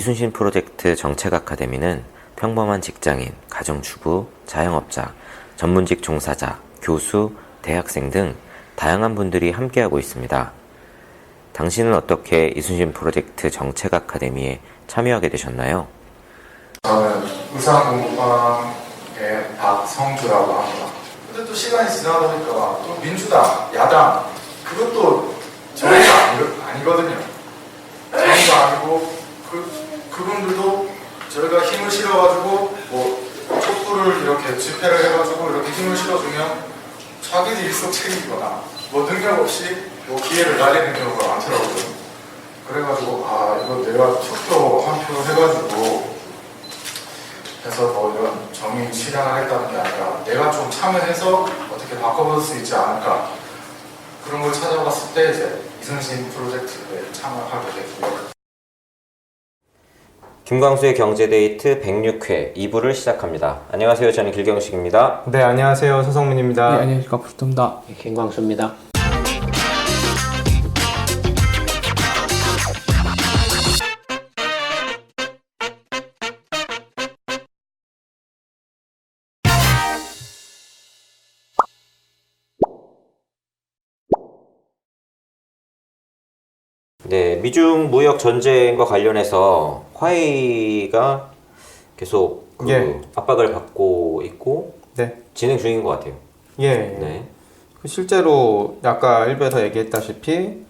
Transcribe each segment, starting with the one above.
이순신 프로젝트 정책 아카데미는 평범한 직장인, 가정주부, 자영업자, 전문직 종사자, 교수, 대학생 등 다양한 분들이 함께하고 있습니다. 당신은 어떻게 이순신 프로젝트 정책 아카데미에 참여하게 되셨나요? 저는 의사공부방의 박성주라고 합니다. 근데 또 시간이 지나다 보니까 또 민주당, 야당 그것도 저희가 아니거든요. 저희가 아니고 그분들도 저희가 힘을 실어가지고 뭐 촛불을 이렇게 집회를 해가지고 이렇게 힘을 실어주면 자기들 일속책임이거나 뭐 능력 없이 뭐 기회를 날리는 경우가 많더라고요. 그래가지고 이거 내가 투표 한 표 해가지고 해서 뭐 이런 정의 실현하겠다는 게 아니라 내가 좀 참여해서 어떻게 바꿔볼 수 있지 않을까 그런 걸 찾아봤을 때 이제 이순신 프로젝트에 참여하게 됐고요. 김광수의 경제데이트 106회 2부를 시작합니다. 안녕하세요. 저는 길경식입니다. 네, 안녕하세요. 서성민입니다. 네, 안녕하십니까. 불tum다. 김광수입니다. 네, 미중 무역 전쟁과 관련해서 화웨이가 계속 압박을 받고 있고 네. 진행 중인 것 같아요. 예. 네. 실제로 아까 일부에서 얘기했다시피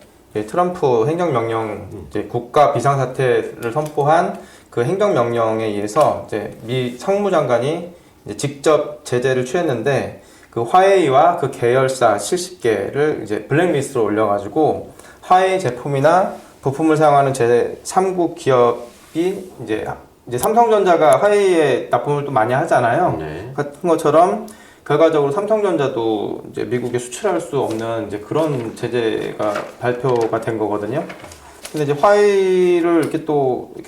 트럼프 행정명령 이제 국가 비상사태를 선포한 그 행정명령에 의해서 이제 미 상무장관이 이제 직접 제재를 취했는데 그 화웨이와 그 계열사 70개를 이제 블랙리스트로 올려가지고 화웨이 제품이나 부품을 사용하는 제3국 기업이 이제 삼성전자가 화웨이에 납품을 또 많이 하잖아요. 네. 같은 것처럼 결과적으로 삼성전자도 이제 미국에 수출할 수 없는 이제 그런 제재가 발표가 된 거거든요. 근데 이제 화웨이를 이렇게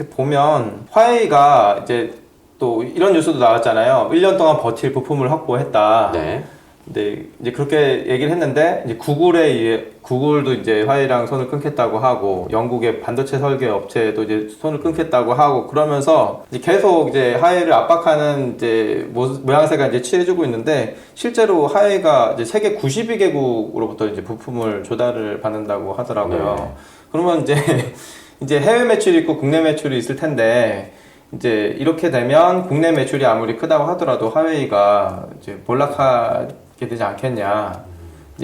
보면 화웨이가 이제 또 이런 뉴스도 나왔잖아요. 1년 동안 버틸 부품을 확보했다. 네. 근데 이제 그렇게 얘기를 했는데 이제 구글도 이제 화웨이랑 손을 끊겠다고 하고 영국의 반도체 설계 업체도 이제 손을 끊겠다고 하고 그러면서 이제 계속 이제 화웨이를 압박하는 이제 모양새가 이제 취해지고 있는데 실제로 화웨이가 이제 세계 92개국으로부터 이제 부품을 조달을 받는다고 하더라고요. 네. 그러면 이제 해외 매출이 있고 국내 매출이 있을 텐데 이제 이렇게 되면 국내 매출이 아무리 크다고 하더라도 화웨이가 이제 몰락하게 되지 않겠냐.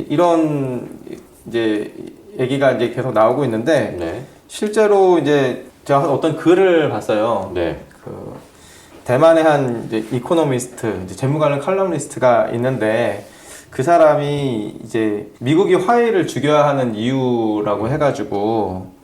이런 이제 얘기가 이제 계속 나오고 있는데 네. 실제로 이제 제가 어떤 글을 봤어요. 네. 그 대만의 한 이제 이코노미스트, 이제 재무 관련 칼럼니스트가 있는데 그 사람이 이제 미국이 화웨이를 죽여야 하는 이유라고 해가지고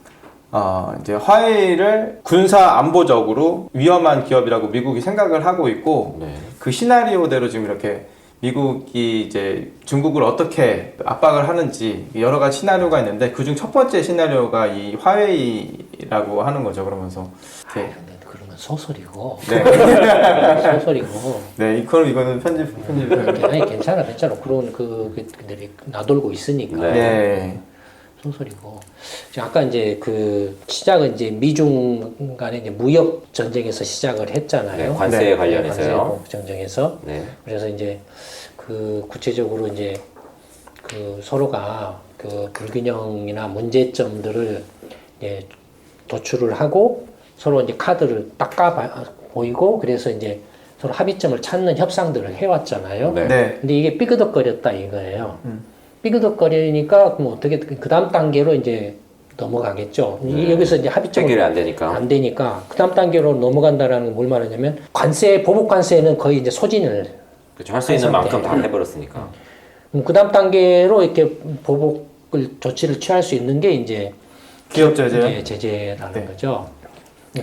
이제 화웨이를 군사 안보적으로 위험한 기업이라고 미국이 생각을 하고 있고 네. 그 시나리오대로 지금 이렇게 미국이 이제 중국을 어떻게 압박을 하는지 여러 가지 시나리오가 있는데 그중 첫 번째 시나리오가 이 화웨이라고 하는 거죠. 그러면서 근데 그러면 소설이고. 네. 소설이고. 네, 이거는 편집. 아니 괜찮아. 그런 그들이 나돌고 있으니까. 네. 소설이고. 아까 이제 그 시작은 이제 미중 간의 이제 무역 전쟁에서 시작을 했잖아요. 네, 관세에 네, 관련해서요. 관세 전쟁에서. 네. 그래서 이제 그 구체적으로 이제 그 서로가 그 불균형이나 문제점들을 이제 도출을 하고 서로 이제 카드를 닦아 보이고 그래서 이제 서로 합의점을 찾는 협상들을 해왔잖아요. 네. 네. 근데 이게 삐그덕거렸다 이거예요. 삐그덕거리니까 그럼 어떻게 그 다음 단계로 이제 넘어가겠죠. 여기서 이제 합의점이 해결이 안 되니까. 안 되니까 그 다음 단계로 넘어간다라는 건 뭘 말하냐면 보복 관세는 거의 이제 소진을 그렇죠. 할 수 있는 만큼 다 해버렸으니까. 그 다음 단계로 이렇게 보복을 조치를 취할 수 있는 게 이제 기업 제재. 제재라는 네. 거죠.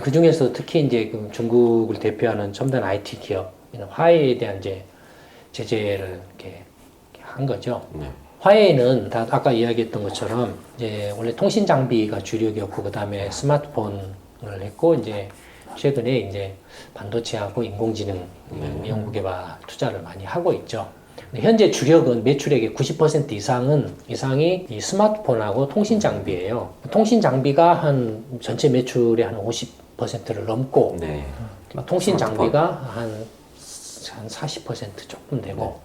그 중에서 특히 이제 그 중국을 대표하는 첨단 IT 기업, 화웨이에 대한 이제 제재를 이렇게 한 거죠. 네. 화웨이는 아까 이야기했던 것처럼 이제 원래 통신 장비가 주력이었고 그 다음에 스마트폰을 했고 이제 최근에 이제 반도체하고 인공지능 연구개발 투자를 많이 하고 있죠. 현재 주력은 매출액의 90% 이상이 이 스마트폰하고 통신 장비예요. 통신 장비가 한 전체 매출의 한 50% 30%를 넘고 네. 통신 스마트폰. 장비가 한 40% 조금 되고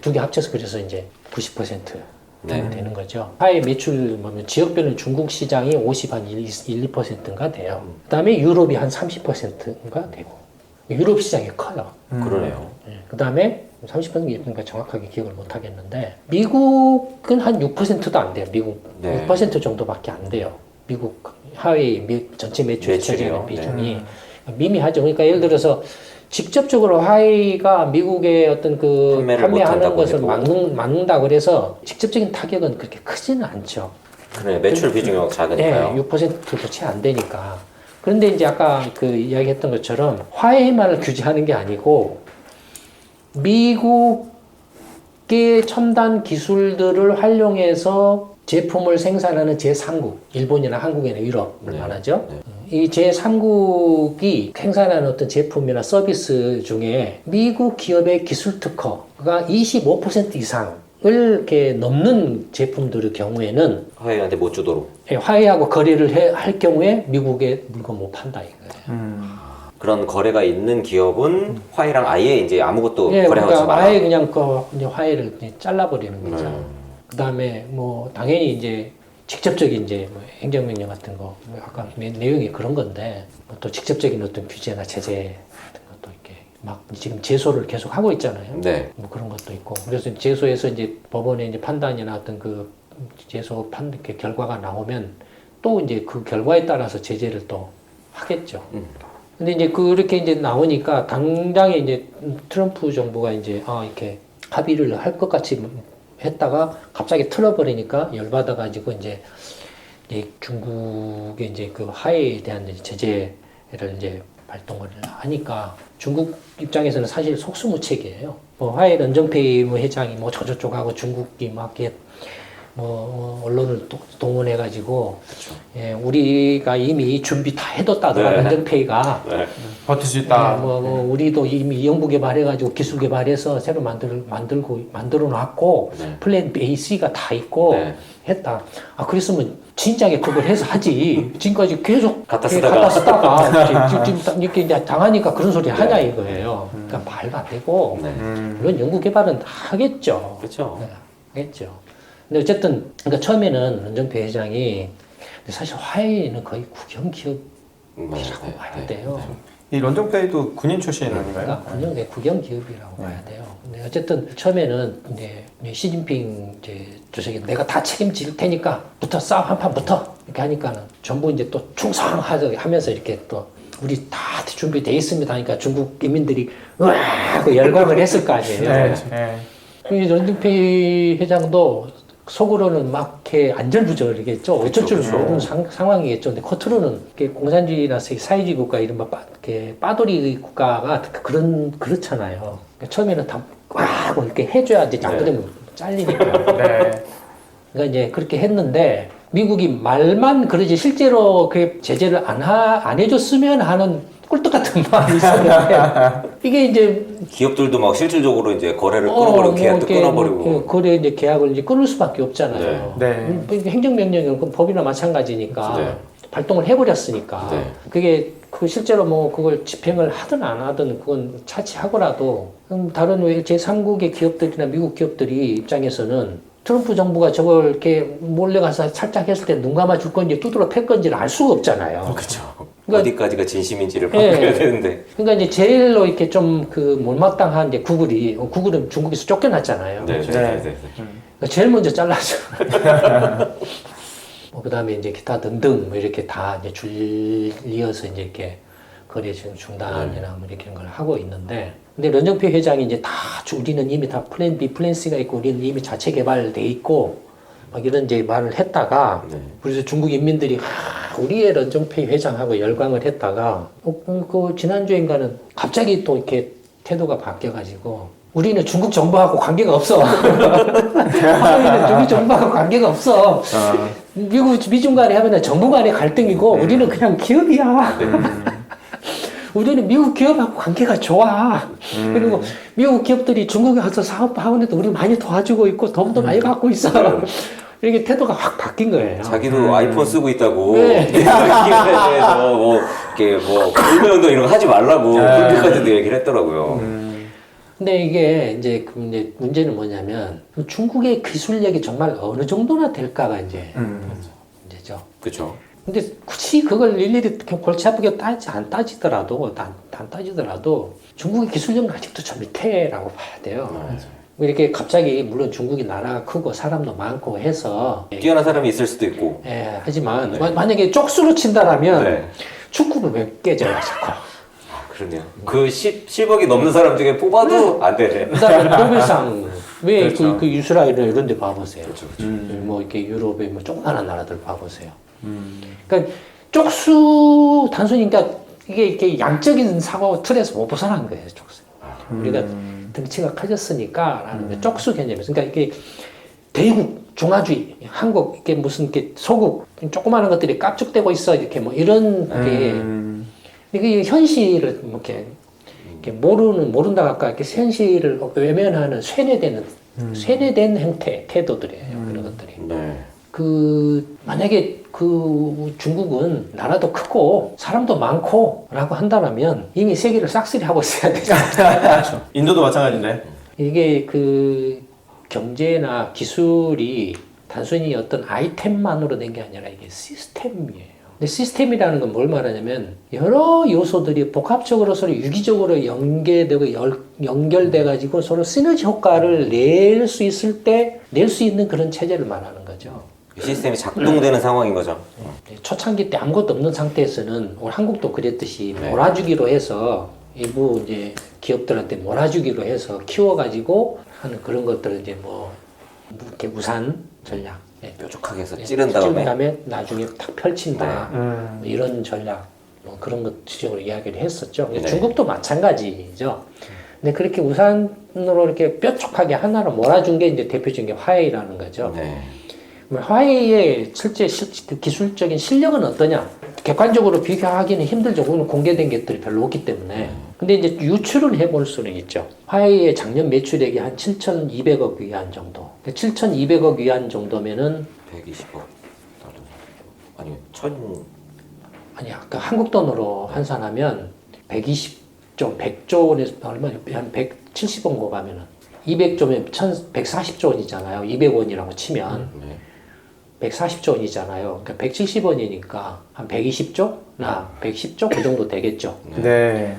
두 개 합쳐서 그래서 이제 90% 네. 되는 거죠. 화해 매출 보면 지역별로 중국 시장이 2%인가 돼요. 그다음에 유럽이 한 30%인가 되고 유럽 시장이 커요. 그러네요. 그 다음에 30%인가 정확하게 기억을 못 하겠는데 미국은 한 6%도 안 돼요. 미국 네. 6% 정도밖에 안 돼요. 미국 하웨이 전체 매출에 매출이요? 차지하는 비중이 미미하죠. 그러니까 예를 들어서 직접적으로 화웨이가 미국의 어떤 그 판매를 판매하는 못한다고 것을 해도. 막는다 그래서 직접적인 타격은 그렇게 크지는 않죠. 그래 매출 비중이 작으니까요. 네, 6%도 채 안 되니까. 그런데 이제 아까 그 이야기했던 것처럼 화해만을 규제하는 게 아니고 미국의 첨단 기술들을 활용해서 제품을 생산하는 제3국, 일본이나 한국이나 유럽을 네. 말하죠. 네. 이 제3국이 생산하는 어떤 제품이나 서비스 중에 미국 기업의 기술 특허가 25% 이상을 이렇게 넘는 제품들의 경우에는 화해한테 못 주도록. 화해하고 거래를 할 경우에 미국에 물건 못 판다 이거예요. 그런 거래가 있는 기업은 화해랑 아예 이제 아무것도 예, 거래하지 그러니까 마라. 아예 그냥 이제 화해를 그냥 잘라버리는 거죠. 그 다음에 뭐 당연히 이제 직접적인 이제 뭐 행정명령 같은 거, 뭐 아까 내용이 그런 건데 뭐또 직접적인 어떤 규제나 제재 같은 것도 이렇게 막 지금 제소를 계속 하고 있잖아요. 네. 뭐 그런 것도 있고 그래서 제소에서 이제 법원의 이제 판단이나 어떤 그 제소 이렇게 결과가 나오면 또 이제 그 결과에 따라서 제재를 또 하겠죠. 근데 이제 그렇게 이제 나오니까 당장에 이제 트럼프 정부가 이제 이렇게 합의를 할 것 같이 했다가 갑자기 틀어버리니까 열받아가지고 이제 중국의 이제 그 하해에 대한 이제 제재를 이제 발동을 하니까 중국 입장에서는 사실 속수무책이에요. 뭐 하해 런정페이 뭐 회장이 뭐 저쪽하고 중국이 막 이렇게 뭐 언론을 동원해가지고 예, 우리가 이미 준비 다 해뒀다더라. 네. 런정페이가 버틸 수 있다. 뭐 우리도 이미 연구 개발해가지고 기술 개발해서 새로 만들어 놨고 네. 플랜 A, C가 다 있고 네. 했다. 그랬으면 진작에 그걸 해서 하지. 지금까지 계속 갖다 갖다 쓰다가. 쓰다가 지금 이렇게 이제 당하니까 그런 소리 하냐 이거예요. 그러니까 말도 안 되고 네. 물론 연구 개발은 다 하겠죠. 그렇죠. 네, 하겠죠. 근데 어쨌든 그러니까 처음에는 런정페이 회장이 근데 사실 화해는 거의 국영 기업이라고 봐야 돼요. 이 런정페이도 군인 출신 아닌가요? 그러니까 국영 기업이라고 봐야 돼요. 근데 어쨌든 처음에는 이제 시진핑 이제 주석이 내가 다 책임질 테니까 싸움 한판 붙어 이렇게 하니까는 전부 이제 또 충성하면서 이렇게 또 우리 다 준비돼 있습니다 하니까 중국 인민들이 으아 하고 열광을 했을 거 아니에요. 네. 네. 그 런정페이 회장도 속으로는 막 이렇게 안절부절이겠죠. 어쩔 줄 모르는 상황이겠죠. 근데 겉으로는 이렇게 공산주의나 사회주의 국가 이런 이렇게 빠돌이 국가가 그렇잖아요. 그러니까 처음에는 다 하고 이렇게 해줘야지. 안 그러면 잘리니까. 네. 그러니까 이제 그렇게 했는데 미국이 말만 그러지 실제로 그 제재를 안 해줬으면 하는 꿀떡 같은 마음이 있었는데 이게 이제 기업들도 막 실질적으로 이제 거래를 끊어버리고 계약도 끊어버리고. 거래 이제 계약을 이제 끊을 수밖에 없잖아요. 네. 행정명령은 그 법이나 마찬가지니까 네. 발동을 해버렸으니까 네. 그게 실제로 뭐 그걸 집행을 하든 안 하든 그건 차치하고라도 다른 제3국의 기업들이나 미국 기업들이 입장에서는 트럼프 정부가 저걸 이렇게 몰래 가서 살짝 했을 때 눈 감아 줄 건지 두드러 팰 건지를 알 수가 없잖아요. 그렇죠. 그러니까- 어디까지가 진심인지를 판별해야 되는데. 그러니까 이제 제일로 이렇게 좀 그 몰마땅한 이제 구글은 중국에서 쫓겨났잖아요. 네, 네, 네, 네. 그러니까 제일 먼저 잘라죠. 뭐 그다음에 이제 기타 등등 뭐 이렇게 다 이제 줄 이어서 이제 이렇게 거래 중단이나 뭐 이렇게 걸 하고 있는데, 근데 런정페이 회장이 이제 우리는 이미 다 플랜 B, 플랜 C가 있고 우리는 이미 자체 개발돼 있고 막 이런 이제 말을 했다가 네. 그래서 중국 인민들이 우리의 런정페이 회장하고 열광을 했다가 그 지난주인가는 갑자기 또 이렇게 태도가 바뀌어가지고 우리는 중국 정부하고 관계가 없어. 우리는 중국 정부하고 관계가 없어. 미중 간에 하면 정부 간의 갈등이고 우리는 그냥 기업이야. 우리는 미국 기업하고 관계가 좋아. 그리고 미국 기업들이 중국에 가서 사업하는데도 우리 많이 도와주고 있고 돈도 많이 받고 있어. 이렇게 태도가 확 바뀐 거예요. 자기도 아이폰 쓰고 있다고 네. 기회에 대해서 뭐 이렇게 뭐 불매운동 이런 거 하지 말라고 그렇게까지도 얘기를 했더라고요. 근데 이게 이제 문제는 뭐냐면 중국의 기술력이 정말 어느 정도나 될까가 이제 문제죠. 그렇죠. 근데 굳이 그걸 일일이 골치 아프게 안 따지더라도 중국의 기술력은 아직도 저 밑에라고 봐야 돼요. 이렇게 갑자기 물론 중국이 나라가 크고 사람도 많고 해서 뛰어난 사람이 있을 수도 있고. 하지만 만약에 쪽수로 친다라면 네. 축구를 왜 깨져요 자꾸. 그러네요. 그 10억이 넘는 사람 중에 뽑아도 안 되네. 그다음에 노벨상 왜 그렇죠. 그 이스라엘이나 이런 데 봐보세요. 그렇죠. 뭐 이렇게 유럽의 뭐 조그마한 나라들 봐보세요. 그러니까 쪽수 단순히 그러니까 이게 이렇게 양적인 사고 틀에서 못 벗어난 거예요 쪽수. 우리가 덩치가 커졌으니까라는 게 쪽수 개념이에요. 그러니까 이게 대국 중화주의 한국 이게 무슨 이렇게 소국 조그마한 것들이 깝죽대고 있어 이렇게 뭐 이런 게 이게 현실을 뭐 이렇게 모른다 아까 이렇게 현실을 외면하는 쇠뇌된 형태 태도들이에요 그런 것들이. 네. 만약에 중국은 나라도 크고 사람도 많고라고 한다면 이미 세계를 싹쓸이 하고 있어야 되죠. 그렇죠. 인도도 마찬가지인데. 이게 경제나 기술이 단순히 어떤 아이템만으로 된 게 아니라 이게 시스템이에요. 근데 시스템이라는 건 뭘 말하냐면 여러 요소들이 복합적으로 서로 유기적으로 연결돼 가지고 서로 시너지 효과를 낼 수 있을 때 낼 수 있는 그런 체제를 말하는 거죠. 시스템이 작동되는 상황인 거죠. 초창기 때 아무것도 없는 상태에서는 오늘 한국도 그랬듯이 몰아주기로 해서 일부 이제 기업들한테 몰아주기로 해서 키워가지고 하는 그런 것들을 이제 뭐 이렇게 우산 전략 뾰족하게 해서 찌른 다음에 나중에 탁 펼친다 뭐 이런 전략 뭐 그런 것 주적으로 이야기를 했었죠. 근데 중국도 마찬가지죠. 근데 그렇게 우산으로 이렇게 뾰족하게 하나로 몰아준 게 이제 대표적인 게 화웨이라는 거죠. 네. 화웨이의 실제 기술적인 실력은 어떠냐? 객관적으로 비교하기는 힘들죠. 그건 공개된 것들이 별로 없기 때문에. 근데 이제 유출을 해볼 수는 있죠. 화웨이의 작년 매출액이 한 7,200억 위안 정도. 7,200억 위안 정도면은 120억 아니 1000 아니 아까 한국 돈으로 환산하면 100조 원에서 얼마냐? 한 170억 고 가면은 200조면 140조 원이잖아요. 200원이라고 치면. 140조 원이잖아요. 그러니까 170원이니까 한 120조? 110조? 그 정도 되겠죠. 네.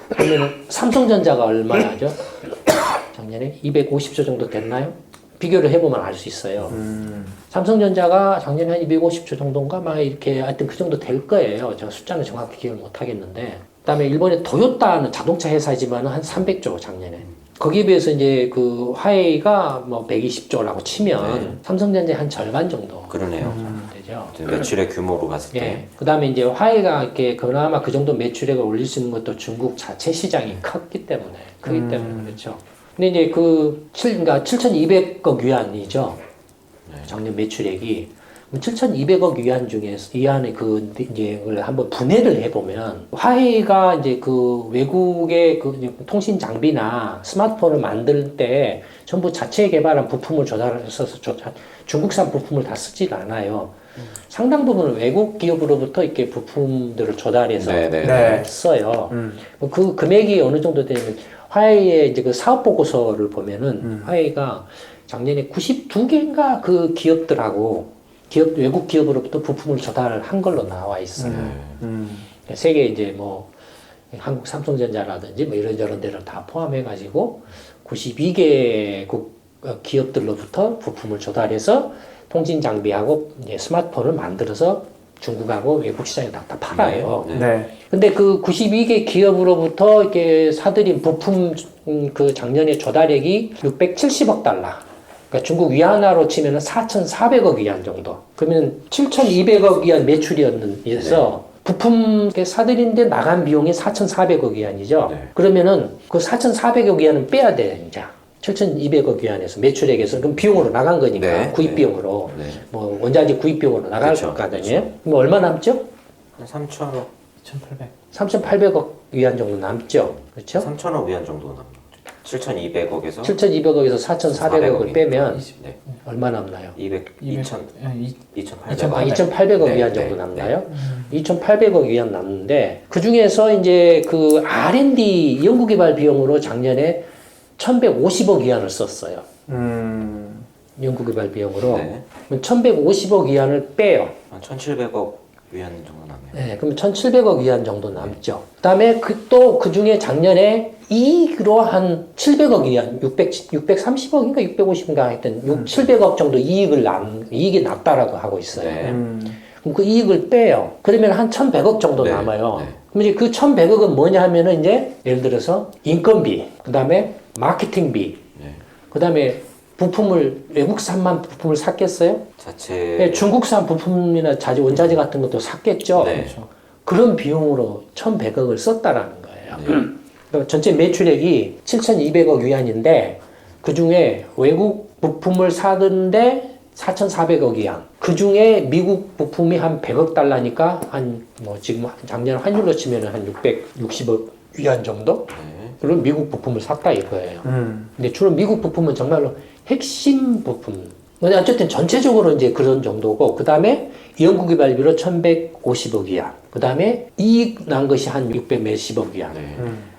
그러면 삼성전자가 얼마나죠? 작년에 250조 정도 됐나요? 비교를 해보면 알 수 있어요. 삼성전자가 작년에 한 250조 정도인가? 막 이렇게 하여튼 그 정도 될 거예요. 제가 숫자는 정확히 기억을 못 하겠는데. 그 다음에 일본의 토요타는 자동차 회사지만 한 300조 작년에. 거기에 비해서 이제 그 화웨이가 뭐 120조라고 치면 삼성전자의 한 절반 정도 그러네요. 되죠. 매출의 규모로 봤을 때. 예. 그다음에 이제 화웨이가 이렇게 그나마 그 정도 매출액을 올릴 수 있는 것도 중국 자체 시장이 크기 때문에 그렇죠. 근데 이제 그러니까 7,200억 위안이죠. 작년 매출액이 7,200억 위안 중에서 위안의 이제를 한번 분해를 해보면 화웨이가 이제 그 외국의 통신 장비나 스마트폰을 만들 때 전부 자체 개발한 부품을 조달해서 중국산 부품을 다 쓰지도 않아요. 상당 부분은 외국 기업으로부터 이렇게 부품들을 조달해서 써요. 그 금액이 어느 정도 되면 화웨이의 이제 그 사업 보고서를 보면은 화웨이가 작년에 92개인가 그 기업들하고 외국 기업으로부터 부품을 조달한 걸로 나와 있어요. 세계 이제 뭐 한국 삼성전자라든지 뭐 이런저런 데를 다 포함해가지고 92개국 기업들로부터 부품을 조달해서 통신 장비하고 이제 스마트폰을 만들어서 중국하고 외국 시장에 다 팔아요. 근데 그 92개 기업으로부터 이렇게 사들인 부품 그 작년에 조달액이 670억 달러. 그러니까 중국 위안화로 치면은 4,400억 위안 정도. 그러면 7,200억 위안 매출이었는데서 부품 사들인데 나간 비용이 4,400억 위안이죠. 그러면은 그 4,400억 위안은 빼야 돼, 이제. 7,200억 위안에서 매출액에서 그럼 비용으로 나간 거니까 구입 비용으로 뭐 원자재 구입 비용으로 나갈 거거든요. 그럼 얼마 남죠? 한 3,000억 2,800. 3,800억 위안 정도 남죠. 그렇죠? 3,000억 위안 정도 남죠. 7,200억에서 7,200억에서 4,400억을 빼면 네. 얼마 남나요? 2,800억 2,800억 위안 정도 남나요? 2,800억 위안 남는데 그 중에서 이제 그 R&D 연구개발 비용으로 작년에 1,150억 위안을 썼어요. 연구개발 비용으로. 네. 그럼 1,150억 위안을 빼요. 한 1,700억 위안 정도 남네요. 네, 그럼 1,700억 위안 정도 남죠. 그다음에 또 그 중에 작년에 이익으로 한 700억 위안, 630억인가 650인가 하여튼 700억 정도 이익이 났다라고 하고 있어요. 네. 그럼 그 이익을 빼요. 그러면 한 1,100억 정도 네, 남아요. 네. 그럼 이제 그 1,100억은 뭐냐 하면은 이제 예를 들어서 인건비, 그다음에 마케팅비, 네. 그다음에 외국산만 부품을 샀겠어요? 자체 중국산 부품이나 원자재 같은 것도 샀겠죠. 네. 그런 비용으로 1,100억을 썼다라는 거예요. 네. 그러니까 전체 매출액이 7,200억 위안인데 그 중에 외국 부품을 사는데 4,400억 위안. 그 중에 미국 부품이 한 100억 달러니까 지금 작년 환율로 치면 한 660억 위안 정도? 네. 그런 미국 부품을 샀다 이거예요. 근데 주로 미국 부품은 정말로 핵심 부품. 근데 어쨌든 전체적으로 이제 그런 정도고, 그 다음에 연구개발비로 1,150억 위안. 그 다음에 이익 난 것이 한 600몇십억 위안. 네.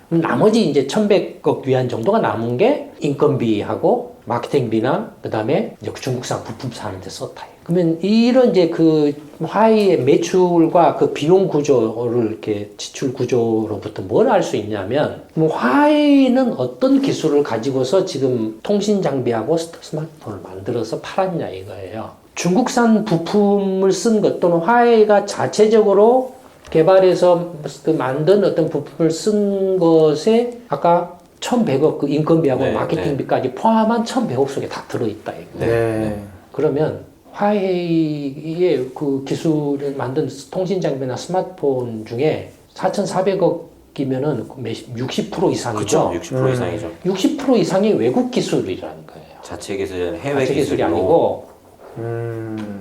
그럼 나머지 이제 1,100억 위안 정도가 남은 게 인건비하고 마케팅비나 그 다음에 이제 중국산 부품 사는데 썼다. 그러면 이런 이제 그 화웨이의 매출과 그 비용 구조를 이렇게 지출 구조로부터 뭘 알 수 있냐면, 화웨이는 어떤 기술을 가지고서 지금 통신 장비하고 스마트폰을 만들어서 팔았냐 이거예요. 중국산 부품을 쓴 것 또는 화웨이가 자체적으로 개발해서 그 만든 어떤 부품을 쓴 것에 아까 1,100억 그 인건비하고 네, 마케팅비까지 포함한 1,100억 속에 다 들어있다 이거. 네. 그러면 화웨이의 그 기술을 만든 통신 장비나 스마트폰 중에 4,400억이면은 60% 이상이죠. 그렇죠. 60% 이상이죠. 60% 이상이 외국 기술이라는 거예요. 자체 기술은 해외 자체 기술이 기술이고. 아니고.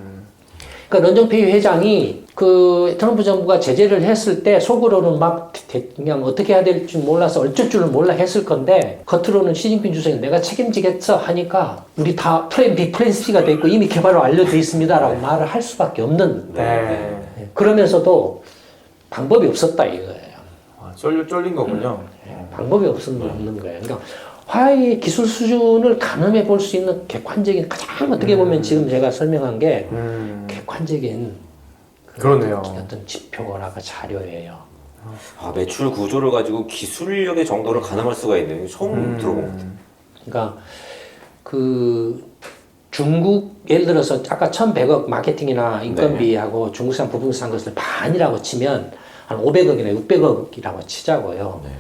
그러니까 런정페이 회장이 그 트럼프 정부가 제재를 했을 때 속으로는 막 그냥 어떻게 해야 될지 몰라서 어쩔 줄을 몰라 했을 건데, 겉으로는 시진핑 주석이 내가 책임지겠어 하니까 우리 다 플랜 B, 플랜 C가 돼 있고 이미 개발을 완료돼 있습니다라고 말을 할 수밖에 없는. 네. 그러면서도 방법이 없었다 이거예요. 쫄린 거군요. 방법이 없는 거예요. 그러니까 화웨이의 기술 수준을 가늠해 볼 수 있는 객관적인, 가장 어떻게 보면 지금 제가 설명한 게 객관적인 그러네요. 어떤 지표나 자료예요. 아, 매출 구조를 가지고 기술력의 정도를 가늠할 수가 있는 처음 들어본 것 같아요. 그러니까 그 중국 예를 들어서 아까 1,100억 마케팅이나 인건비하고 중국산 부품 산 것을 반이라고 치면 한 500억이나 600억이라고 치자고요. 네.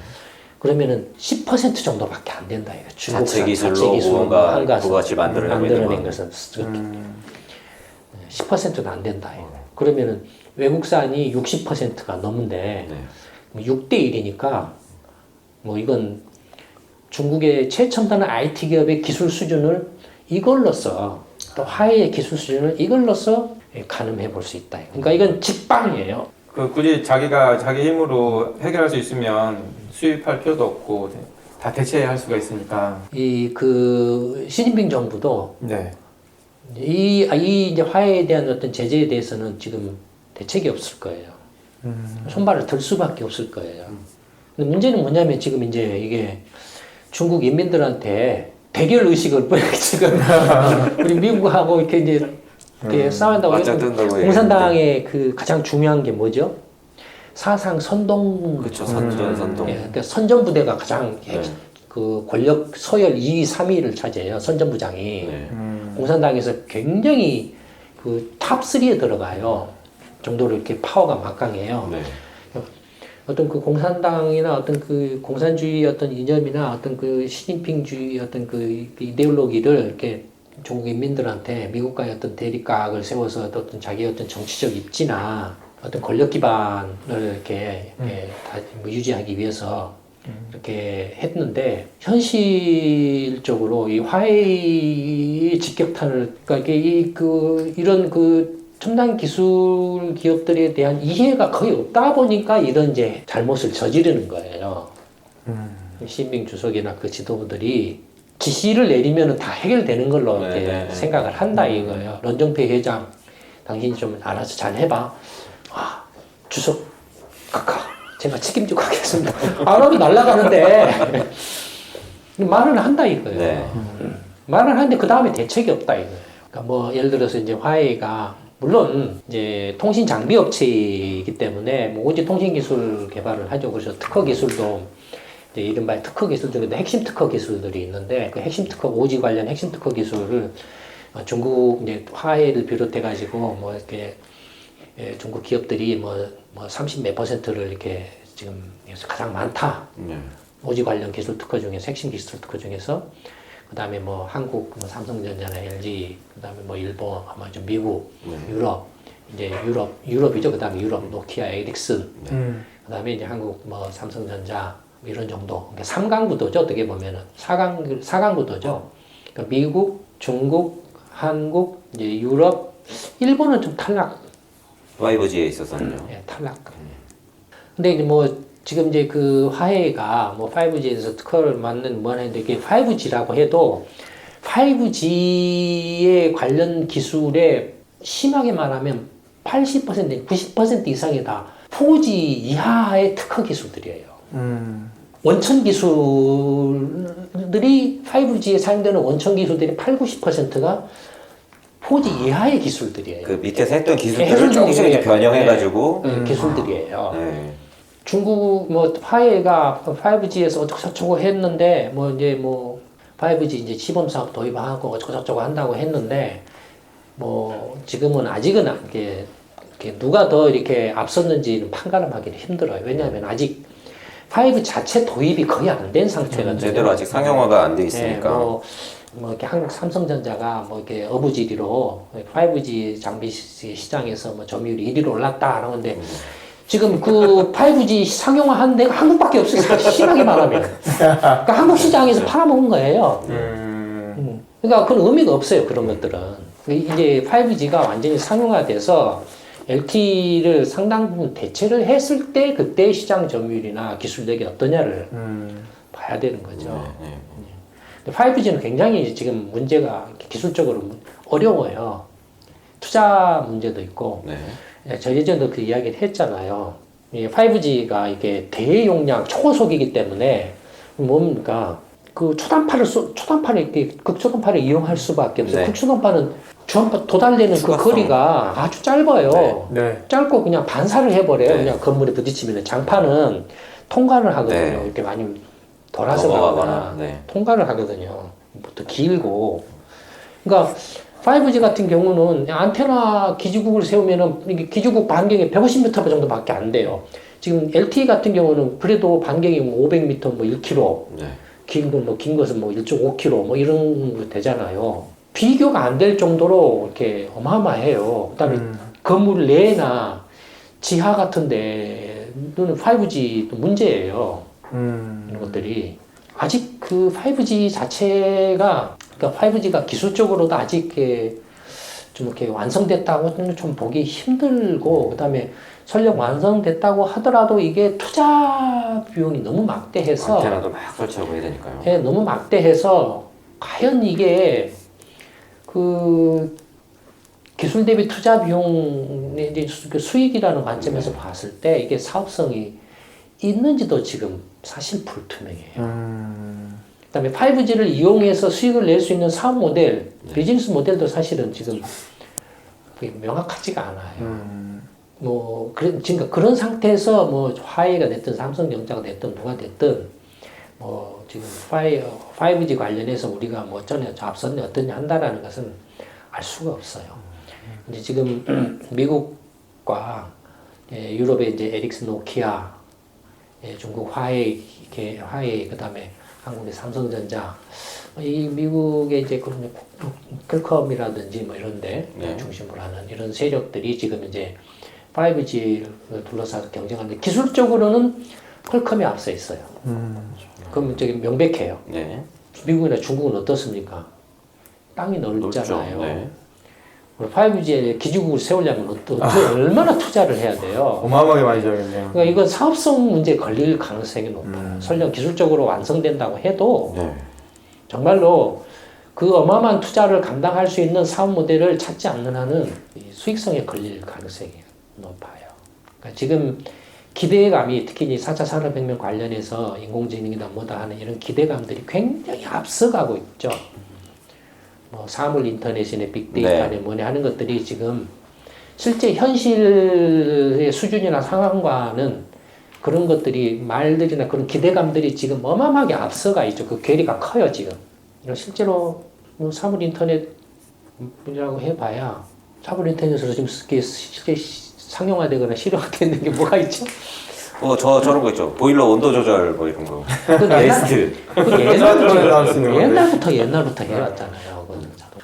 그러면은 10% 정도밖에 안 된다 이거. 자체 기술로 뭔가 부가치 만들어낸 것은 10%도 안 된다 이거. 그러면은 외국산이 60%가 넘는데 네. 6대 1이니까 뭐 이건 중국의 최첨단 IT 기업의 기술 수준을 이걸로써, 또 화웨이의 기술 수준을 이걸로써 가늠해 볼 수 있다. 그러니까 이건 직방이에요. 굳이 자기가 자기 힘으로 해결할 수 있으면 수입할 필요도 없고 다 대체할 수가 있으니까. 그 시진핑 정부도 네. 이 이제 화해에 대한 어떤 제재에 대해서는 지금 대책이 없을 거예요. 손발을 들 수밖에 없을 거예요. 근데 문제는 뭐냐면 지금 이제 이게 중국 인민들한테 대결 의식을 지금 우리 미국하고 이렇게 이제 싸운다고. 공산당의 그 가장 중요한 게 뭐죠? 사상 선동. 그렇죠. 선동. 예, 선전부대가 가장 그 권력 서열 2위, 3위를 차지해요. 선전부장이. 네. 공산당에서 굉장히 그 탑 3에 들어가요. 정도로 이렇게 파워가 막강해요. 네. 어떤 그 공산당이나 어떤 그 공산주의 어떤 이념이나 어떤 그 시진핑주의 어떤 그 이데올로기를 이렇게 중국 인민들한테 미국과의 어떤 대립각을 세워서 어떤 자기의 어떤 정치적 입지나 어떤 권력 기반을 이렇게 유지하기 위해서 이렇게 했는데, 현실적으로 이 화웨이 직격탄을, 그러니까 이런 그 첨단 기술 기업들에 대한 이해가 거의 없다 보니까 이런 이제 잘못을 저지르는 거예요. 시진핑 주석이나 그 지도부들이 지시를 내리면 다 해결되는 걸로 이렇게 네. 생각을 한다 이거예요. 런정페이 회장, 당신이 좀 알아서 잘 해봐. 아, 주석 각하, 제가 책임지고 하겠습니다. 안 하면 날아가는데 말을 한다 이거예요. 네. 말을 하는데 그 다음에 대책이 없다 이거예요. 그러니까 뭐 예를 들어서 이제 화웨이가 물론 이제 통신 장비 업체이기 때문에 뭐 오지 통신 기술 개발을 하죠. 그래서 특허 기술도 이제 이른바 특허 기술 중에도 핵심 특허 기술들이 있는데 그 핵심 특허 오지 관련 핵심 특허 기술을 중국 이제 화웨이를 비롯해 가지고 뭐 이렇게 중국 기업들이 뭐 30 몇 %를 이렇게 지금 가장 많다. 오지 관련 기술 특허 중에서 핵심 기술 특허 중에서 그다음에 뭐 한국 뭐 삼성전자나 LG 그다음에 뭐 일본 아마 좀 미국 유럽 이제 유럽이죠. 그다음에 유럽 노키아 에릭슨 그다음에 이제 한국 뭐 삼성전자 이런 정도. 그러니까 3강 구도죠. 어떻게 보면은 4강 구도죠. 그러니까 미국, 중국, 한국, 이제 유럽, 일본은 좀 탈락. 5G에 있어서는요. 예, 탈락. 근데 이제 뭐 지금 이제 그 화웨이가 뭐 5G에서 특허를 맞는 뭐 하는데 이게 5G라고 해도 5G에 관련 기술에 심하게 말하면 80%, 90% 이상이 다 4G 이하의 특허 기술들이에요. 원천 기술들이 5G에 사용되는 원천 기술들이 8, 90%가 4G 이하의 기술들이에요. 그 밑에서 했던 기술들을 기술들이 조금씩 이제 변형해가지고. 기술들이에요. 네. 중국 뭐 화웨이가 5G에서 어쩌고저쩌고 했는데 뭐 이제 뭐 5G 이제 시범 사업 도입하고 어쩌고저쩌고 한다고 했는데 뭐 지금은 아직은 이렇게 누가 더 이렇게 앞섰는지는 판가름하기는 힘들어요. 왜냐하면 아직 5G 자체 도입이 거의 안 된 상태거든요. 제대로 아직 상용화가 안 돼 있으니까. 뭐 이렇게 한국 삼성전자가 뭐 이렇게 어부지리로 5G 장비 시장에서 뭐 점유율이 1위로 올랐다 하는데 지금 그 5G 상용화한 데가 한국밖에 없어요. 심하게 말하면. 그러니까 한국 시장에서 팔아먹은 거예요. 그러니까 그건 의미가 없어요. 그런 것들은. 이제 5G가 완전히 상용화돼서 LTE를 상당 부분 대체를 했을 때 그때 시장 점유율이나 기술력이 어떠냐를 봐야 되는 거죠. 5G는 굉장히 지금 문제가 기술적으로 어려워요. 투자 문제도 있고. 저 예전에도 그 이야기를 했잖아요. 5G가 이게 대용량 초고속이기 때문에 뭡니까? 그 초단파를 이렇게 극초단파를 이용할 수밖에 없어요. 극초단파는 주한파 도달되는 그 거리가 아주 짧아요. 짧고 그냥 반사를 해버려요. 그냥 건물에 부딪히면 장파는 통과를 하거든요. 이렇게 많이 돌아서 가거나 통과를 하거든요. 또 길고. 그러니까 5G 같은 경우는 안테나 기지국을 세우면은 이게 기지국 반경이 150m 정도밖에 안 돼요. 지금 LTE 같은 경우는 그래도 반경이 500m, 뭐 1km, 긴 것은 뭐 1.5km, 뭐 이런 거 되잖아요. 비교가 안 될 정도로 이렇게 어마어마해요. 그다음에 건물 내나 지하 같은 데는 5G도 문제예요. 이런 것들이. 아직 그 5G 자체가 그러니까 5G가 기술적으로도 아직 좀 이렇게 완성됐다고 좀 보기 힘들고, 그다음에 설령 완성됐다고 하더라도 이게 투자 비용이 너무 막대해서 안테나도 막 설치하고 해야 되니까요. 예, 너무 막대해서 과연 이게 그 기술 대비 투자 비용의 이제 수익이라는 관점에서 봤을 때 이게 사업성이 있는지도 지금 사실 불투명해요. 그다음에 5G를 이용해서 수익을 낼 수 있는 사업 모델, 비즈니스 모델도 사실은 지금 명확하지가 않아요. 뭐 지금 그런 상태에서 뭐 화웨이가 됐든 삼성전자가 됐든 누가 됐든 뭐 지금 5G 관련해서 우리가 뭐 전에 앞섰냐 어떠냐 한다라는 것은 알 수가 없어요. 이제 지금 미국과 유럽의 이제 에릭슨, 노키아, 중국 화웨이 그다음에 한국의 삼성전자, 이 미국의 이제 그런 퀄컴이라든지 뭐 이런데 중심으로 하는 이런 세력들이 지금 이제 5G를 둘러싸서 경쟁하는데 기술적으로는 퀄컴이 앞서 있어요. 그럼 저기 명백해요. 미국이나 중국은 어떻습니까? 땅이 넓잖아요. 5G에 기지국을 세우려면 얼마나 투자를 해야 돼요. 어마어마하게 많이 줘야겠네요. 그러니까 이건 사업성 문제 걸릴 가능성이 높아요. 설령 기술적으로 완성된다고 해도 네. 정말로 그 어마어마한 투자를 감당할 수 있는 사업 모델을 찾지 않는 한은 이 수익성에 걸릴 가능성이 높아요. 그러니까 지금 기대감이 특히 이 4차 산업혁명 관련해서 인공지능이다 뭐다 하는 이런 기대감들이 굉장히 앞서가고 있죠. 뭐 사물 인터넷이네 빅데이터네 뭐네 하는 것들이 지금 실제 현실의 수준이나 상황과는 그런 것들이 말들이나 그런 기대감들이 지금 어마어마하게 앞서가 있죠. 그 괴리가 커요 지금. 실제로 뭐 사물 인터넷이라고 해봐야 사물 인터넷으로 지금 실제 상용화되거나 실용화되는 게 뭐가 있죠? 저런 거 있죠. 보일러 온도 조절 뭐 이런 거. 베스트. 나올 수 있는 건데. 옛날부터 해왔잖아요.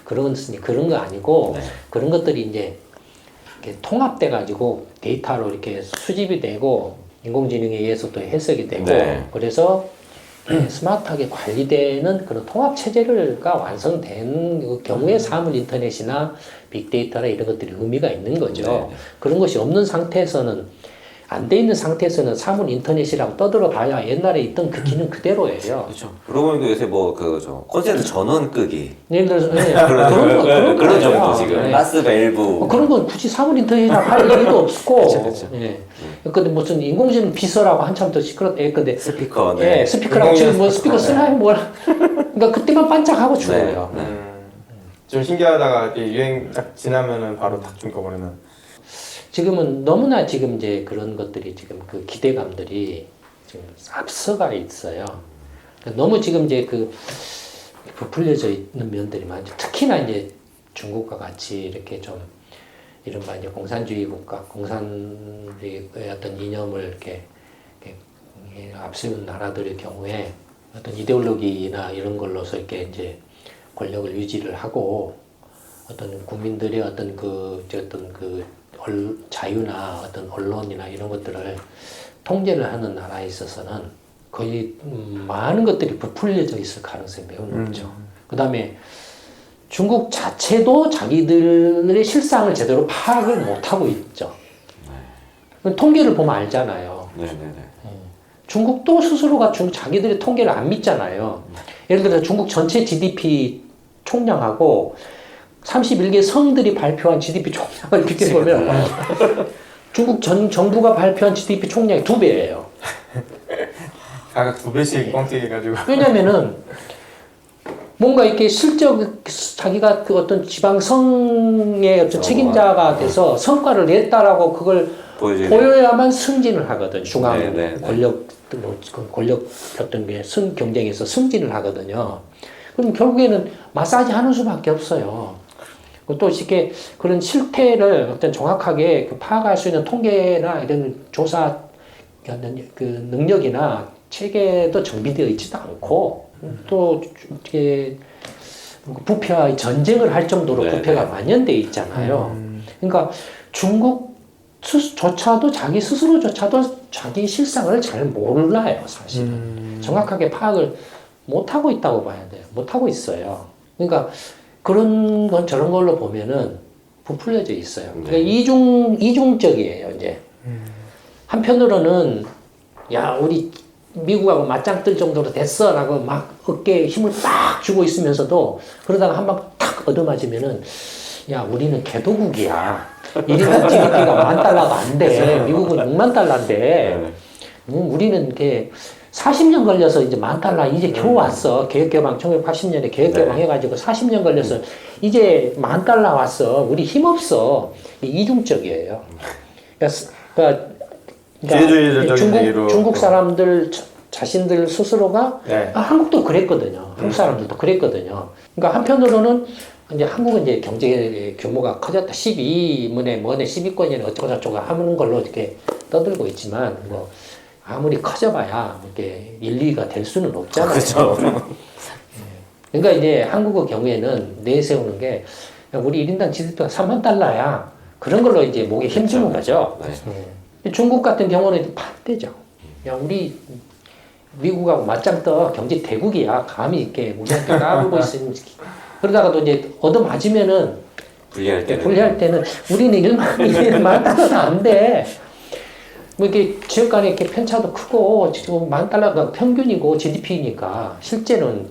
그런 거 아니고 네. 그런 것들이 이제 이렇게 통합돼 가지고 데이터로 이렇게 수집이 되고 인공지능에 의해서 또 해석이 되고 네. 그래서 스마트하게 관리되는 그런 통합 체제가 완성된 그 경우에 사물 인터넷이나 빅데이터나 이런 것들이 의미가 있는 거죠. 네. 그런 것이 없는 상태에서는 안 돼 있는 상태에서는 사물 인터넷이라고 떠들어 봐야 옛날에 있던 그 기능 그대로예요. 그렇죠. 그러고 보니까 요새 콘센트 전원 끄기 예를 들어서 그런 그런 정도 거예요. 지금 네. 가스 밸브 그런 건 굳이 사물 인터넷이라고 할 일도 없고. 그쵸. 예. 근데 무슨 인공지능 비서라고 한참 더 시끄럽대. 근데 스피커 예, 스피커라고 지금 뭐 스피커 쓰나 뭐라. 그러니까 그때만 반짝하고 죽어요. 네. 좀 신기하다가 이제 유행 딱 지나면은 바로 탁 중꺼버리는. 지금은 너무나 지금 이제 그런 것들이 지금 그 기대감들이 지금 앞서가 있어요. 너무 지금 이제 그 부풀려져 있는 면들이 많죠. 특히나 이제 중국과 같이 이렇게 좀 이른바 이제 공산주의 국가, 공산주의의 어떤 이념을 이렇게 앞세운 나라들의 경우에 어떤 이데올로기나 이런 걸로서 이렇게 이제 권력을 유지를 하고 어떤 국민들의 어떤 자유나 어떤 언론이나 이런 것들을 통제를 하는 나라에 있어서는 거의 많은 것들이 부풀려져 있을 가능성이 매우 높죠. 그 다음에 중국 자체도 자기들의 실상을 제대로 파악을 못하고 있죠. 통계를 보면 알잖아요. 중국도 스스로가 자기들의 통계를 안 믿잖아요. 예를 들어서 중국 전체 GDP 총량하고 31개 성들이 발표한 GDP 총량을 비교해보면 중국 정부가 발표한 GDP 총량이 2배예요. 각각 2배씩 뻥튀기해가지고. 왜냐면은 뭔가 이렇게 실적 자기가 그 어떤 지방성의 어떤 책임자가 돼서 성과를 냈다라고 그걸 보여야만 승진을 하거든. 중앙 권력 어떤 게 경쟁에서 승진을 하거든요. 그럼 결국에는 마사지 하는 수밖에 없어요. 또 이렇게 그런 실태를 어떤 정확하게 파악할 수 있는 통계나 이런 조사 그 능력이나 체계도 정비되어 있지도 않고 또 이렇게 부패와 전쟁을 할 정도로 부패가 만연돼 있잖아요. 그러니까 중국조차도 자기 스스로조차도 자기 실상을 잘 몰라요, 사실은. 정확하게 파악을 못 하고 있다고 봐야 돼요. 못 하고 있어요. 그러니까 그런 건 저런 걸로 보면은 부풀려져 있어요. 그러니까 이중적이에요, 이제. 한편으로는 야, 우리 미국하고 맞짱 뜰 정도로 됐어 라고 막 어깨에 힘을 딱 주고 있으면서도 그러다가 한 방 탁 얻어맞으면은 야, 우리는 개도국이야. 1인당 GDP가 $10,000도 안 돼. 미국은 $60,000인데 우리는 이렇게 40년 걸려서 이제 $10,000 이제 겨우 왔어. 개혁개방 1980년에 개혁개방 해가지고 40년 걸려서 이제 $10,000 왔어. 우리 힘없어. 이중적이에요. 그러니까 중국 사람들 자신들 스스로가 한국도 그랬거든요. 한국 사람들도 그랬거든요. 그러니까 한편으로는 이제 한국은 이제 경제 규모가 커졌다. 12문에 뭐네 12권이네 어쩌고저쩌고 하는 걸로 이렇게 떠들고 있지만 뭐 아무리 커져봐야 이렇게 1, 2위가 될 수는 없잖아요. 그렇죠. 그러니까 이제 한국의 경우에는 내세우는 게 우리 1인당 GDP가 $30,000야. 그런 걸로 이제 목에 힘주는 거죠. 중국 같은 경우는 반대죠. 야, 우리 미국하고 맞짱 떠 경제 대국이야. 감히 이렇게 우리한테 까불고 있으면 그러다가도 이제 얻어맞으면은 분리할 때는 우리는 1만 달러도 안 돼. 뭐 이게 지역 간에 이렇게 편차도 크고 지금 10,000달러가 평균이고 GDP니까 실제는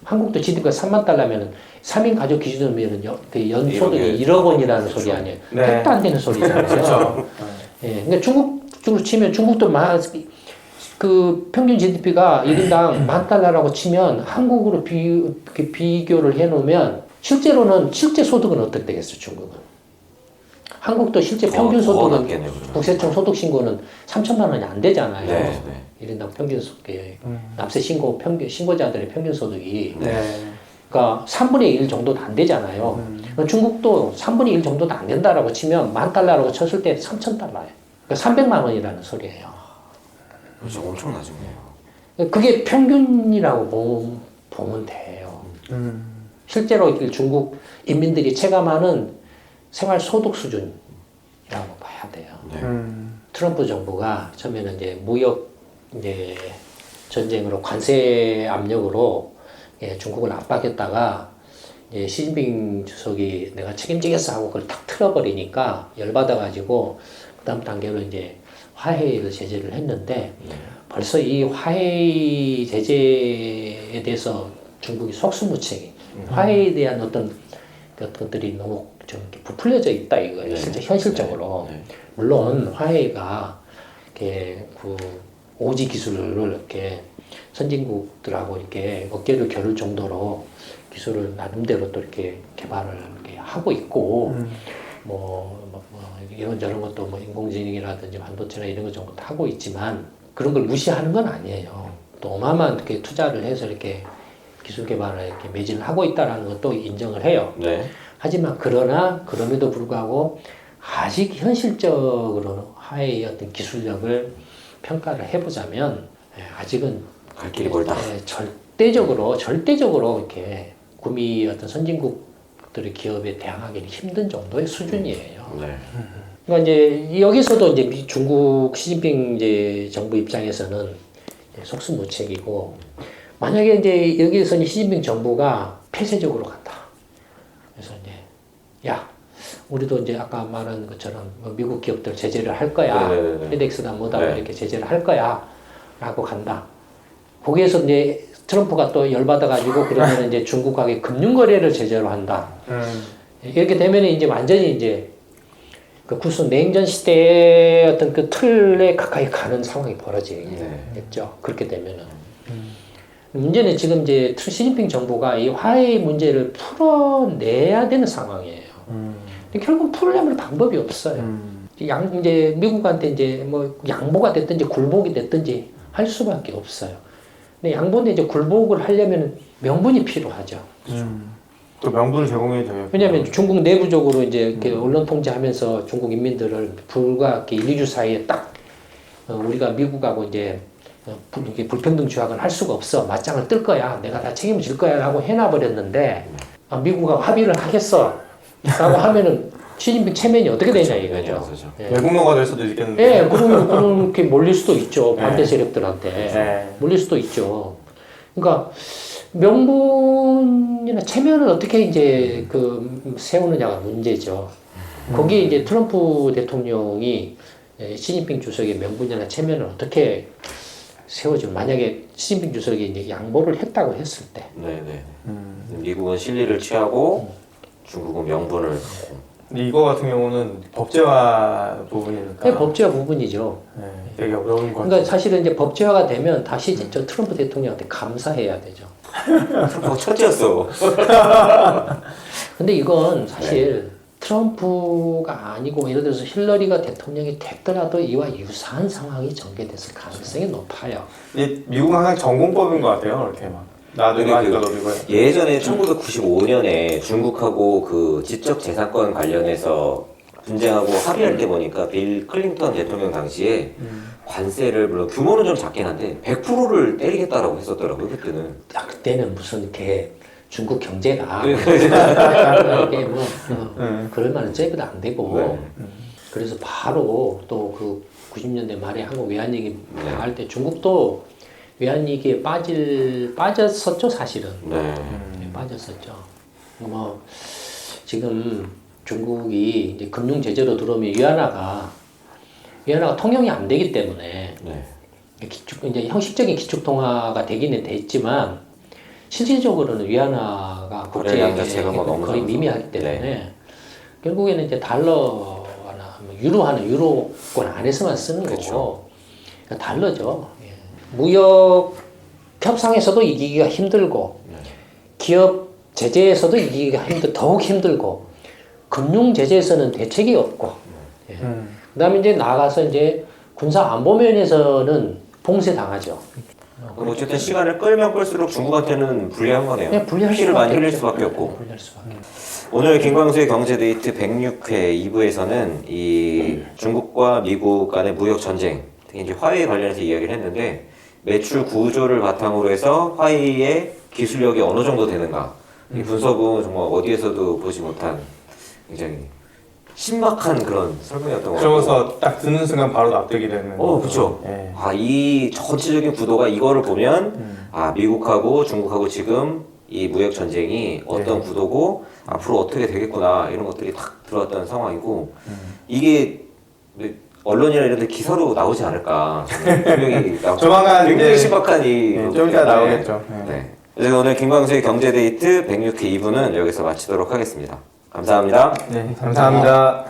한국도 GDP가 3만 달러면 3인 가족 기준이면 연소득이 1억 원이라는 소리 아니에요. 네. 택도 안 되는 소리잖아요. 그렇죠. 예, 그러니까 중국으로 치면 중국도 그 평균 GDP가 1인당 10,000달러라고 치면 한국으로 비교를 해놓으면 실제 소득은 어떻게 되겠어요, 중국은? 한국도 실제 평균 소득은 국세청 소득 신고는 3천만 원이 안 되잖아요. 네, 1인당 평균 소득, 납세 신고자들의 평균 소득이. 네. 그러니까 3분의 1 정도도 안 되잖아요. 중국도 3분의 1 정도도 안 된다라고 치면 10,000달러라고 쳤을 때 3,000달러예요. 그러니까 300만 원이라는 소리예요. 그렇죠. 엄청 나중에요. 그게 평균이라고 보면 돼요. 실제로 중국 인민들이 체감하는 생활 소득 수준이라고 봐야 돼요. 네. 트럼프 정부가 처음에는 이제 무역 이제 전쟁으로 관세 압력으로 중국을 압박했다가 이제 시진핑 주석이 내가 책임지겠어 하고 그걸 탁 틀어버리니까 열받아가지고 그다음 단계로 이제 화해를 제재를 했는데 벌써 이 화해 제재에 대해서 중국이 속수무책이 화해에 대한 어떤 것들이 너무 좀 이렇게 부풀려져 있다 이거예요. 네. 진짜 현실적으로. 네. 물론 화해가 이렇게 그 오지 기술을 이렇게 선진국들하고 이렇게 어깨를 겨룰 정도로 기술을 나름대로 또 이렇게 개발을 이렇게 하고 있고 뭐 이런저런 것도 뭐 인공지능이라든지 반도체나 이런 것 정도 하고 있지만 그런 걸 무시하는 건 아니에요. 또 어마어마한 이렇게 투자를 해서 이렇게 기술 개발을 이렇게 매진을 하고 있다라는 것도 인정을 해요. 네. 하지만 그럼에도 불구하고 아직 현실적으로 화해의 어떤 기술력을 평가를 해보자면 아직은 갈 길이 멀다. 절대적으로 이렇게 구미 어떤 선진국들의 기업에 대항하기는 힘든 정도의 수준이에요. 네. 그러니까 이제 여기서도 이제 중국 시진핑 이제 정부 입장에서는 속수무책이고 만약에 이제 여기에서 시진핑 정부가 폐쇄적으로 간다. 그래서 이제 야 우리도 이제 아까 말한 것처럼 미국 기업들 제재를 할 거야. 네네네. 페덱스나 뭐다 네. 이렇게 제재를 할 거야라고 간다. 거기에서 이제 트럼프가 또 열받아가지고 그러면 이제 중국하고 금융거래를 제재로 한다. 이렇게 되면 이제 완전히 이제 그 구수 냉전 시대의 어떤 그 틀에 가까이 가는 상황이 벌어지겠죠. 그렇게 되면은. 문제는 지금 이제 시진핑 정부가 이 화해 문제를 풀어내야 되는 상황이에요. 근데 결국 풀려면 방법이 없어요. 이제 미국한테 이제 뭐 양보가 됐든지 굴복이 됐든지 할 수밖에 없어요. 근데 양보인데 이제 굴복을 하려면 명분이 필요하죠. 또 명분을 제공해야 돼요. 왜냐하면 중국 내부적으로 이제 이렇게 언론 통제하면서 중국 인민들을 불과 이렇게 1, 2주 사이에 딱 우리가 미국하고 이제 이게 불평등 조약은 할 수가 없어. 맞짱을 뜰 거야. 내가 다 책임질 거야. 라고 해놔버렸는데 미국하고 합의를 하겠어. 라고 하면은 시진핑 체면이 어떻게 되냐 이거죠. 예. 외국노가 될 수도 있겠는데. 예, 그러면 그렇게 몰릴 수도 있죠. 반대 세력들한테. 네. 몰릴 수도 있죠. 그러니까 명분이나 체면을 어떻게 이제 세우느냐가 문제죠. 거기에 이제 트럼프 대통령이 시진핑 주석의 명분이나 체면을 어떻게 세워지고 만약에 시진핑 주석이 이제 양보를 했다고 했을 때. 네네. 미국은 실리를 취하고 중국은 명분을 갖고. 근데 이거 같은 경우는 법제화 부분이니까. 그게 법제화 부분이죠. 네, 되게 어려운 것 같아요. 그러니까 사실은 이제 법제화가 되면 다시 저 트럼프 대통령한테 감사해야 되죠. 첫째였어. 근데 이건 사실 트럼프가 아니고 예를 들어서 힐러리가 대통령이 됐더라도 이와 유사한 상황이 전개됐을 가능성이 높아요. 이 미국은 항상 전공법인 것 같아요. 이렇게 막 나도 이거 하니까 너도 이거 해. 예전에 1995년에 중국하고 그 지적 재산권 관련해서 분쟁하고 합의할 때 보니까 빌 클린턴 대통령 당시에 관세를 물론 규모는 좀 작긴 한데 100%를 때리겠다라고 했었더라고요 그때는. 그때는 무슨 이렇게 중국 경제가 네. 이게 뭐 그럴 만한 잽도 안 되고 네. 그래서 바로 또 그 90년대 말에 한국 외환위기 네. 당할 때 중국도 외환위기에 빠졌었죠 사실은. 네. 빠졌었죠. 뭐 지금 중국이 이제 금융 제재로 들어오면 위안화가 통용이 안 되기 때문에 네. 이제 형식적인 기축 통화가 되기는 됐지만 실질적으로는 위안화가 거래량 국제에 자체가 뭐 너무 거의 작아서. 미미하기 때문에 결국에는 이제 달러나 뭐 유로화는 유로권 안에서만 쓰는 그렇죠. 거고 그러니까 달러죠. 예. 무역 협상에서도 이기기가 힘들고 기업 제재에서도 이기기가 더욱 힘들고 금융 제재에서는 대책이 없고 예. 그다음에 이제 나가서 이제 군사 안보 면에서는 봉쇄 당하죠. 그럼 어쨌든 시간을 끌면 끌수록 중국한테는 불리한 거네요. 그냥 불리할 피를 수밖에 많이 흘릴 없죠. 수밖에 없고. 불리할 수밖에. 오늘 김광수의 경제데이트 106회 2부에서는 이 중국과 미국 간의 무역 전쟁, 특히 이제 화웨이 관련해서 이야기를 했는데 매출 구조를 바탕으로 해서 화웨이의 기술력이 어느 정도 되는가 이 분석은 정말 어디에서도 보지 못한 굉장히 신박한 그런 설명이었던 것 같아요. 그러고서 딱 듣는 순간 바로 납득이 되는. 그렇죠. 예. 이 전체적인 구도가 이거를 보면 미국하고 중국하고 지금 이 무역 전쟁이 어떤 구도고 앞으로 어떻게 되겠구나 이런 것들이 탁 들어왔던 상황이고 이게 언론이나 이런 데 기사로 나오지 않을까 저는 분명히 조만간 굉장히 이제 신박한 이 좀 이따 나오겠죠. 예. 네. 그래서 오늘 김광수의 경제데이트 106회 2부는 여기서 마치도록 하겠습니다. 감사합니다. 네, 감사합니다.